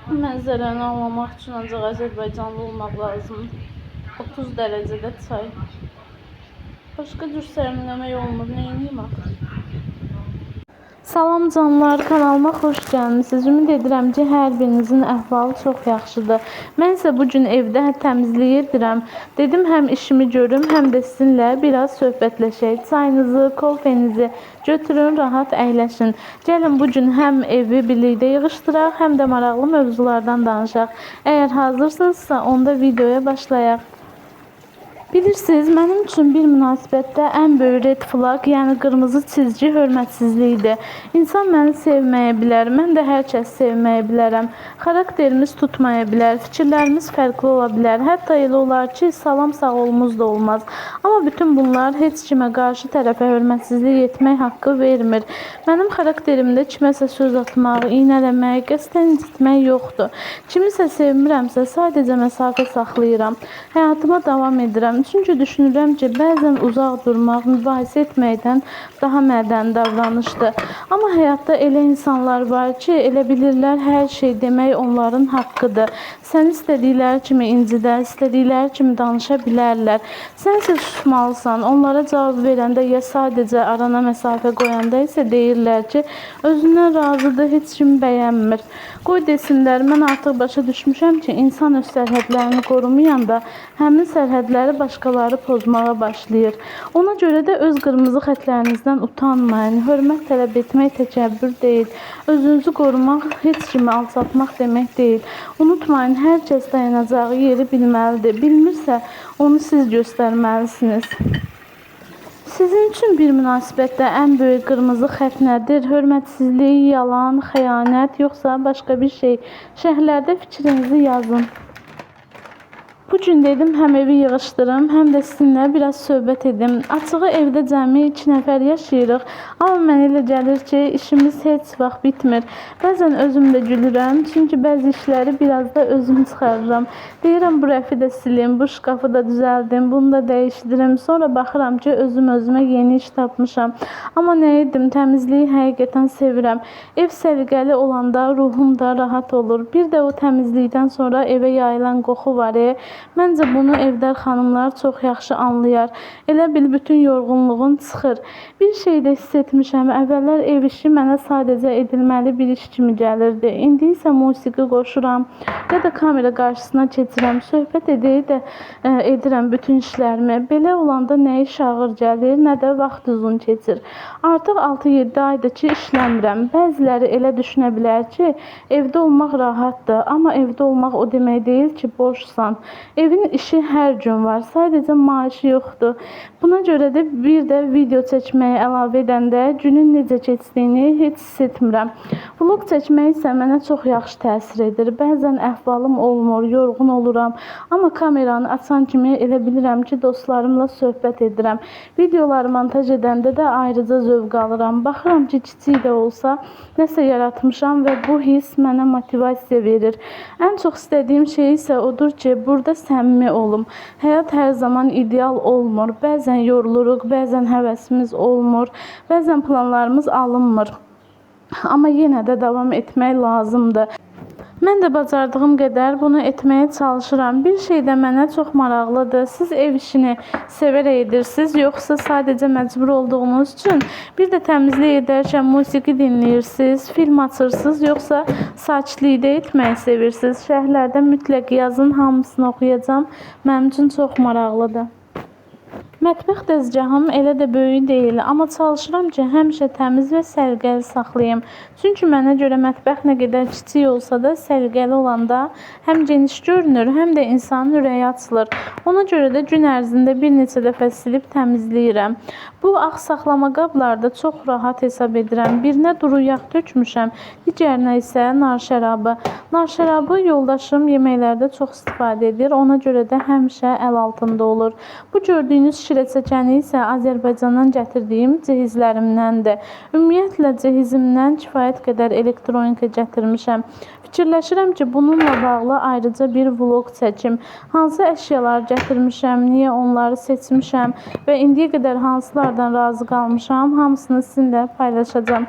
Mənzərəni anlamaq üçün ancaq Azərbaycanlı olmaq lazımdır. 30 dərəcədə çay. Başqa cür sərinləmək olmur, neyniyim axı? Salam canlar, kanalıma xoş gəlmisiniz. Ümid edirəm ki, hər birinizin əhvalı çox yaxşıdır. Mən isə bugün evdə təmizlik edirəm. Dedim, həm işimi görüm, həm də sizinlə biraz söhbətləşək. Çayınızı, kolfenizi götürün, rahat əyləşin. Gəlin bugün həm evi birlikdə yığışdıraq, həm də maraqlı mövzulardan danışaq. Əgər hazırsınızsa, onda videoya başlayaq. Bilirsiniz, mənim üçün bir münasibətdə ən böyük red flag, yəni qırmızı çizgi hörmətsizlikdir. İnsan məni sevməyə bilər, mən də hər kəs sevməyə bilərəm. Xarakterimiz tutmaya bilər, fikirlərimiz fərqli ola bilər. Hətta elə olar ki, salam sağolumuz da olmaz. Amma bütün bunlar heç kimə qarşı tərəfə hörmətsizlik etmək haqqı vermir. Mənim xarakterimdə kiməsə söz atmaq, iynələmək, qəsdən incitmək yoxdur. Kimisə sevmirəmsə, sadəcə məsafə saxlayıram. Həyatıma davam edirəm. Çünki düşünürəm ki, bəzən uzaq durmaq, mübahisə etməkdən daha mədəni davranışdır. Amma həyatda elə insanlar var ki, elə bilirlər hər şey demək onların haqqıdır. Sən istədikləri kimi incidə, istədikləri kimi danışa bilərlər. Sən isə susmalısan. Onlara cavab verəndə ya sadəcə arana məsafə qoyanda isə deyirlər ki, özündən razıdır, heç kimi bəyənmir. Qoy desinlər, mən artıq başa düşmüşəm ki, insan öz sərhədlərini qorumayanda həmin sərhədləri başqaları pozmağa başlayır. Ona görə də öz qırmızı xətlərinizdən utanmayın. Hörmət tələb etmək təkəbbür deyil. Özünüzü qorumaq heç kimi alçatmaq demək deyil. Unutmayın, hər kəs dayanacağı yeri bilməlidir. Bilmirsə, onu siz göstərməlisiniz. Sizin üçün bir münasibətdə ən böyük qırmızı xətt nədir? Hörmətsizlik, yalan, xəyanət, yoxsa başqa bir şey? Şərhlərdə fikrinizi yazın. Bugün dedim, həm evi yığışdırım, həm də sizinlə biraz söhbət edim. Açığı evdə cəmi 2 nəfər yaşayırıq, amma mənə elə gəlir ki, işimiz heç vaxt bitmir. Bəzən özüm də gülürəm, çünki bəzi işləri biraz da özüm çıxarıram. Deyirəm, bu rəfi də silim, bu şkafı da düzəldim, bunu da dəyişdirim. Sonra baxıram ki, özümə yeni iş tapmışam. Amma nə edim, təmizliyi həqiqətən sevirəm. Ev səliqəli olanda ruhum da rahat olur. Bir də o təmizlikdən sonra evə yayılan qoxu var. Məncə bunu evdar xanımlar çox yaxşı anlayar. Elə bil bütün yorğunluğun çıxır. Bir şey də hiss etmişəm. Əvvəllər ev işi mənə sadəcə edilməli bir iş kimi gəlirdi. İndi isə musiqi qoşuram ya da kamera qarşısına keçirəm. Söhbət edirəm bütün işlərimi. Belə olanda nə iş ağır gəlir, nə də vaxt uzun keçir. Artıq 6-7 aydır ki, işləmirəm. Bəziləri elə düşünə bilər ki, evdə olmaq rahatdır. Amma evdə olmaq o demək deyil ki, boşsan. Evin işi hər gün var, sadəcə maaşı yoxdur. Buna görə də bir də video çəkməyi əlavə edəndə günün necə keçdiyini heç hiss etmirəm. Vlog çəkmək isə mənə çox yaxşı təsir edir. Bəzən əhvalım olmur, yorğun oluram. Amma kameranı açan kimi elə bilirəm ki, dostlarımla söhbət edirəm. Videoları montaj edəndə də ayrıca zövq alıram. Baxıram ki, kiçik də olsa nəsə yaratmışam və bu hiss mənə motivasiya verir. Ən çox istədiyim şey isə odur ki, burada səmimi olum. Həyat hər zaman ideal olmur. Bəzən yoruluruq, bəzən həvəsimiz olmur, bəzən planlarımız alınmır. Amma yenə də davam etmək lazımdır. Mən də bacardığım qədər bunu etməyə çalışıram. Bir şey də mənə çox maraqlıdır. Siz ev işini sevərək edirsiniz, yoxsa sadəcə məcbur olduğunuz üçün? Bir də təmizlik edərkən musiqi dinləyirsiniz, film açırsınız, yoxsa sakitlikdə etməyi sevirsiniz? Şərhlərdə mütləq yazın, hamısını oxuyacağam. Mənim üçün çox maraqlıdır. Mətbəx dəzgahım elə də böyük deyil, amma çalışıram ki, həmişə təmiz və səliqəli saxlayım. Çünki mənə görə mətbəx nə qədər kiçik olsa da, səliqəli olanda həm geniş görünür, həm də insanın ürəyi açılır. Ona görə də gün ərzində bir neçə dəfə silib təmizləyirəm. Bu ağ saxlama qablarda çox rahat hesab edirəm. Birinə duru yağ tökmüşəm, digərinə isə nar şərabı. Nar şərabı yoldaşım yeməklərdə çox istifadə edir, ona görə də həmişə əl altında olur. Bu gördüyünüz şirə çəkəni isə Azərbaycandan gətirdiyim cehizlərimdəndir. Ümumiyyətlə cehizimdən kifayət qədər elektronika gətirmişəm. Fikirləşirəm ki, bununla bağlı ayrıca bir vlog çəkim. Hansı əşyalar gətirmişəm, niyə onları seçmişəm və indiyə qədər hansılardan razı qalmışam, hamısını sizinlə paylaşacağım.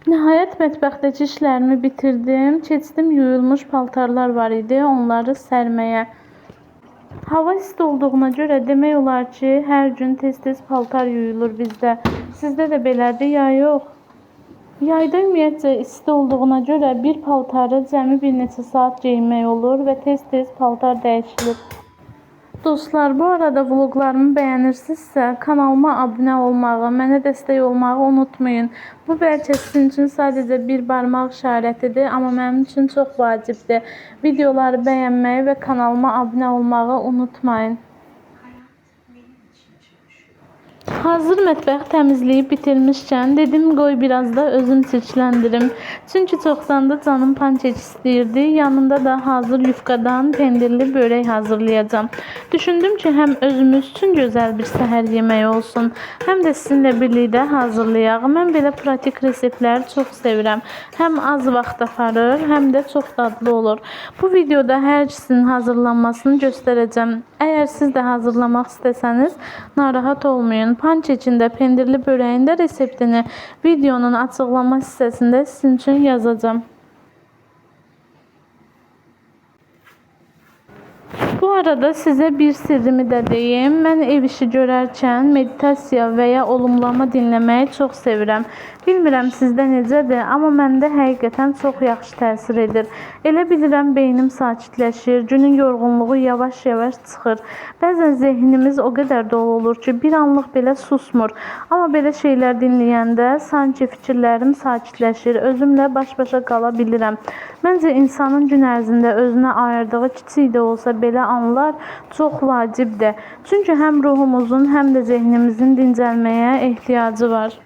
Nəhayət mətbəxdəki işlərimi bitirdim. Keçdim, yuyulmuş paltarlar var idi, onları sərməyə. Hava isti olduğuna görə demək olar ki, hər gün tez-tez paltar yuyulur bizdə. Sizdə də belədir ya yox? Yayda ümumiyyətcə isti olduğuna görə bir paltarı cəmi bir neçə saat geyinmək olur və tez-tez paltar dəyişilir. Dostlar, bu arada vloglarımı bəyənirsinizsə, kanalıma abunə olmağı, mənə dəstək olmağı unutmayın. Bu bəlkə sizin üçün sadəcə bir barmaq işarətidir, amma mənim üçün çox vacibdir. Videoları bəyənməyi və kanalıma abunə olmağı unutmayın. Hazır mətbəx təmizləyib bitirmişkən dedim qoy biraz da özüm çirkləndirim. Çünki çoxdan da canım pankek istəyirdi. Yanında da hazır yufkadan pendirli börək hazırlayacağam. Düşündüm ki, həm özümüz üçün gözəl bir səhər yeməyi olsun, həm də sizinlə birlikdə hazırlayaq. Mən belə pratik reseptləri çox sevirəm. Həm az vaxt aparır, həm də çox dadlı olur. Bu videoda hər ikisinin hazırlanmasını göstərəcəm. Əgər siz də hazırlamaq istəsəniz, narahat olmayın. Pankekində, pendirli börəyində reseptini videonun açıqlama hissəsində sizin üçün yazacağım. Bu arada sizə bir sirrimi də deyim. Mən ev işi görərkən meditasiya və ya olumlama dinləməyi çox sevirəm. Bilmirəm sizdə necədir, amma məndə həqiqətən çox yaxşı təsir edir. Elə bilirəm beynim sakitləşir, günün yorğunluğu yavaş-yavaş çıxır. Bəzən zehnimiz o qədər dolu olur ki, bir anlıq belə susmur. Amma belə şeylər dinləyəndə sanki fikirlərim sakitləşir, özümlə baş-başa qala bilirəm. Məncə insanın gün ərzində özünə ayırdığı kiçik də olsa belə anlar çox vacibdir. Çünki həm ruhumuzun, həm də zehnimizin dincəlməyə ehtiyacı var.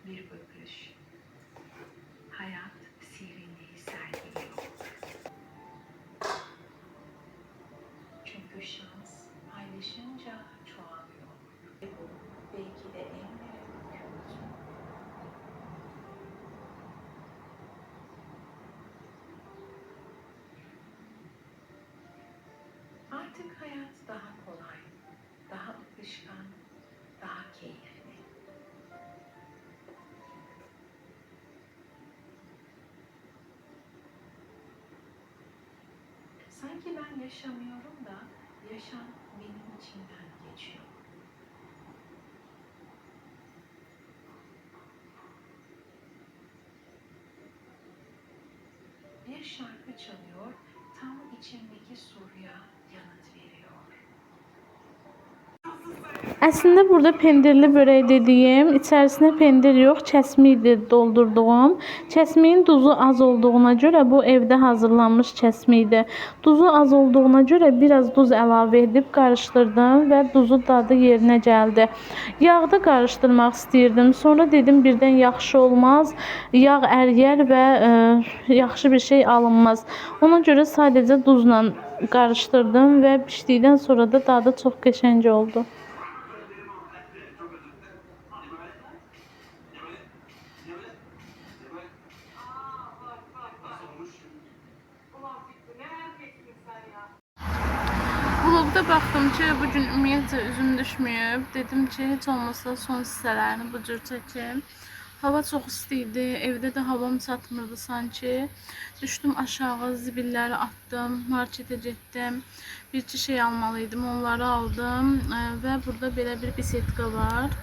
Bir bakış, hayat sihrini sergiliyor. Çünkü şans paylaşınca çoğalıyor. Bu belki de en büyük güç. Artık hayat daha kolay, daha akışkan, daha keyifli. Sanki ben yaşamıyorum da yaşam benim içimden geçiyor. Bir şarkı çalıyor, tam içimdeki soruya yanıt veriyor. Əslində burada pendirli börək dediyim, içərisinə pendir yox, kəsmi idi doldurduğum. Kəsmiyin duzu az olduğuna görə bu evdə hazırlanmış kəsmi idi. Duzu az olduğuna görə biraz duz əlavə edib qarışdırdım və duzu dadı yerinə gəldi. Yağda qarışdırmaq istəyirdim. Sonra dedim birdən yaxşı olmaz. Yağ əriyər və yaxşı bir şey alınmaz. Ona görə sadəcə duzla qarışdırdım və bişdikdən sonra da dadı çox qəşəng oldu. Vlogda baxdım ki, bugün ümumiyyətcə üzüm düşməyib. Dedim ki, heç olmasa son hissələrini bu cür çəkim. Hava çox isti idi, evdə də havam çatmırdı sanki. Düşdüm aşağı, zibilləri atdım, marketə getdim. Bir iki şey almalıydım, onları aldım. Və burada belə bir bisetka var.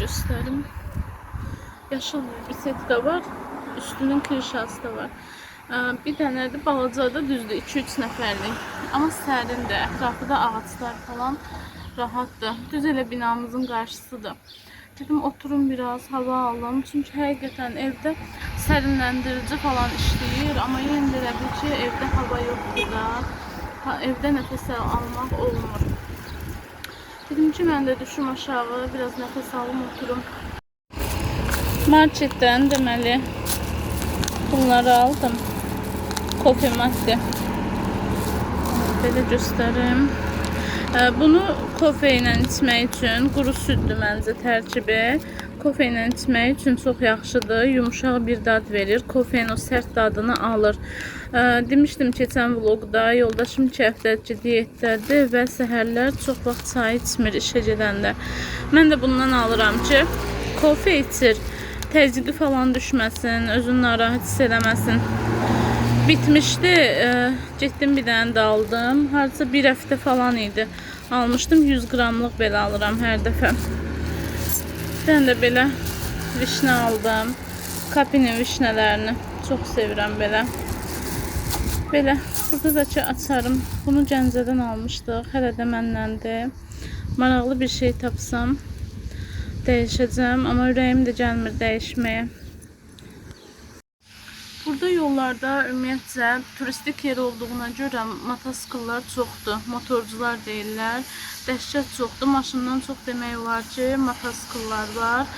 Göstərim. Yaşıl bir bisetka var, üstünün krişası da var. Bir dənə də balacadır, düzdür, 2-3 nəfərlik. Amma sərindir, ətrafı da ağaçlar falan rahatdır. Düz elə binamızın qarşısıdır. Dedim oturum biraz, hava alım. Çünki həqiqətən evdə sərinləndirici falan işləyir. Amma yenə də elə ki, evdə hava yoxdur da. Evdə nəfəs almaq olmur. Dedim ki, mən də düşüm aşağı, biraz nəfəs alım, oturum. Marketdən deməli bunları aldım. Kofe madde. Belə göstərim. Bunu kofe ilə içmək üçün quru süddür məncə tərkibi. Kofe ilə içmək üçün çox yaxşıdır. Yumuşaq bir dad verir. Kofenin o sərt dadını alır. Demişdim keçən vlogda, yoldaşım 2 həftədir diyetdədir və səhərlər çox vaxt çay içmir işə gedəndə. Mən də bundan alıram ki, kofe içir, təzyiqi falan düşməsin, özünü narahat hiss eləməsin. Bitmişdi, getdim bir dənə də aldım. Hardasa bir həftə falan idi. Almışdım, 100 qramlıq belə alıram hər dəfə. Bir dənə də belə vişnə aldım. Kapinin vişnələrini çox sevirəm belə. Belə, burada da ki açarım. Bunu Gəncədən almışdıq, hələ də məndəndir. Maraqlı bir şey tapsam dəyişəcəm, amma ürəyim də gəlmir dəyişməyə. Burada yollarda ümumiyyətcə turistik yer olduğuna görə motosikletlər çoxdur. Motorcular deyirlər. Dəhşət çoxdur. Maşından çox demək olar ki, motosikletlər var.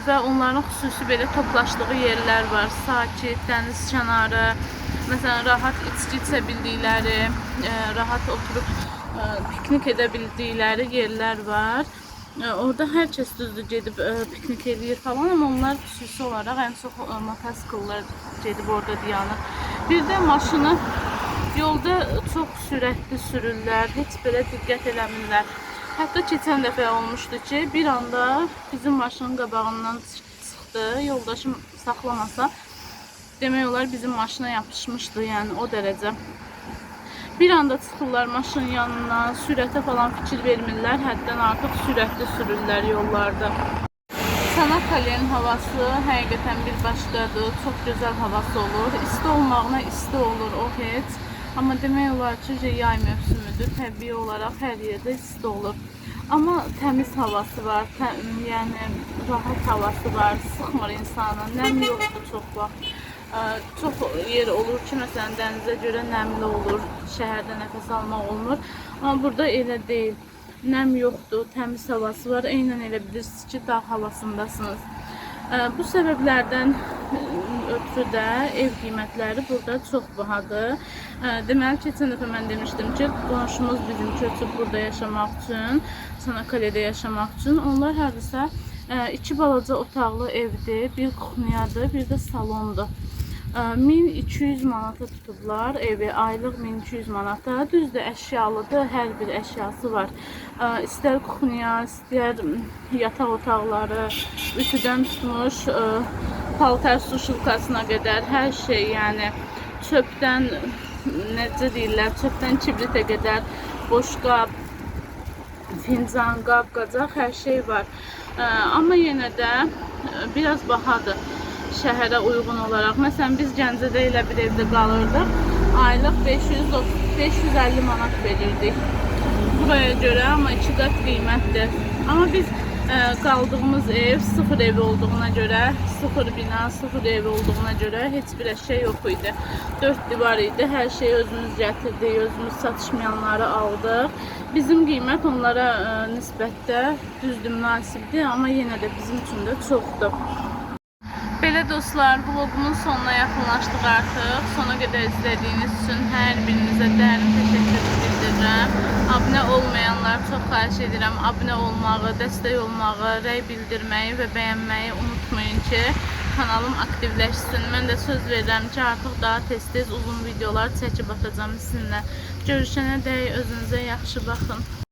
Və onların xüsusi belə toplaşdığı yerlər var. Sakit, dəniz kənarı, məsələn, rahat içki içə bildikləri, rahat oturub piknik edə bildikləri yerlər var. Orada hər kəs düzdür gedib piknik edir falan, amma onlar xüsusi olaraq ən çox motosikletlər gedib orada dayanır. Bir də maşını yolda çox sürətli sürürlər, heç belə diqqət eləmirlər. Hətta keçən dəfə olmuşdu ki, bir anda bizim maşının qabağından çıxdı, yoldaşım saxlamasa demək olar bizim maşına yapışmışdı, yəni o dərəcə. Bir anda çıxırlar maşının yanına, sürətə falan fikir vermirlər, həddən artıq sürətli sürürlər yollarda. Çanakkale'nin havası həqiqətən bir başqadır, çox gözəl havası olur. İsti olmağına isti olur, o heç. Amma demək olar ki, yay mövsümüdür, təbii olaraq hər yerdə isti olur. Amma təmiz havası var, yəni rahat havası var, sıxmır insanı, nəm yoxdur çox vaxt. Çox yer olur ki, məsələn, dənizə görə nəmli olur, şəhərdə nəfəs almaq olmur. Amma burada elə deyil, nəm yoxdur, təmiz havası var, eynən elə bilirsiniz ki, dağ havasındasınız. Bu səbəblərdən ötürü də ev qiymətləri burada çox bahadır. Deməli, keçən dəfə mən demişdim ki, qonşumuz bizim köçüb burada yaşamaq üçün, Çanakkale'də yaşamaq üçün. Onlar hardasa 2 balaca otaqlı evdir, bir kuxniyadır, bir də salondur. 1200 manata tutublar evi, aylıq 1200 manata. Düzdür, əşyalıdır, hər bir əşyası var. İstər kuxniya, istər yataq otaqları, ütüdən tutmuş, paltar suşulkasına qədər hər şey, yəni çöpdən, necə deyirlər, çöpdən kibritə qədər, boşqab, fincan, qab, qacaq, hər şey var. Amma yenə də biraz bahadır şəhərə uyğun olaraq. Məsələn, biz Gəncədə elə bir evdə qalırdıq. Aylıq 550 manat verirdik buraya görə, amma 2 qat qiymətdir. Amma biz qaldığımız ev sıfır ev olduğuna görə, sıfır bina, sıfır ev olduğuna görə heç bir əşya yox idi. 4 divar idi, hər şeyi özümüz gətirdik, özümüz satışmayanları aldıq. Bizim qiymət onlara nisbətdə düzdür, münasibdir, amma yenə də bizim üçün də çoxdur. Belə dostlar, vlogumun sonuna yaxınlaşdıq artıq. Sona qədər izlədiyiniz üçün hər birinizə dərin təşəkkür bildirirəm. Abunə olmayanlar çox xahiş edirəm. Abunə olmağı, dəstək olmağı, rəy bildirməyi və bəyənməyi unutmayın ki, kanalım aktivləşsin. Mən də söz verirəm ki, artıq daha tez-tez uzun videolar çəkib atacağım sizinlə. Görüşənə dək özünüzə yaxşı baxın.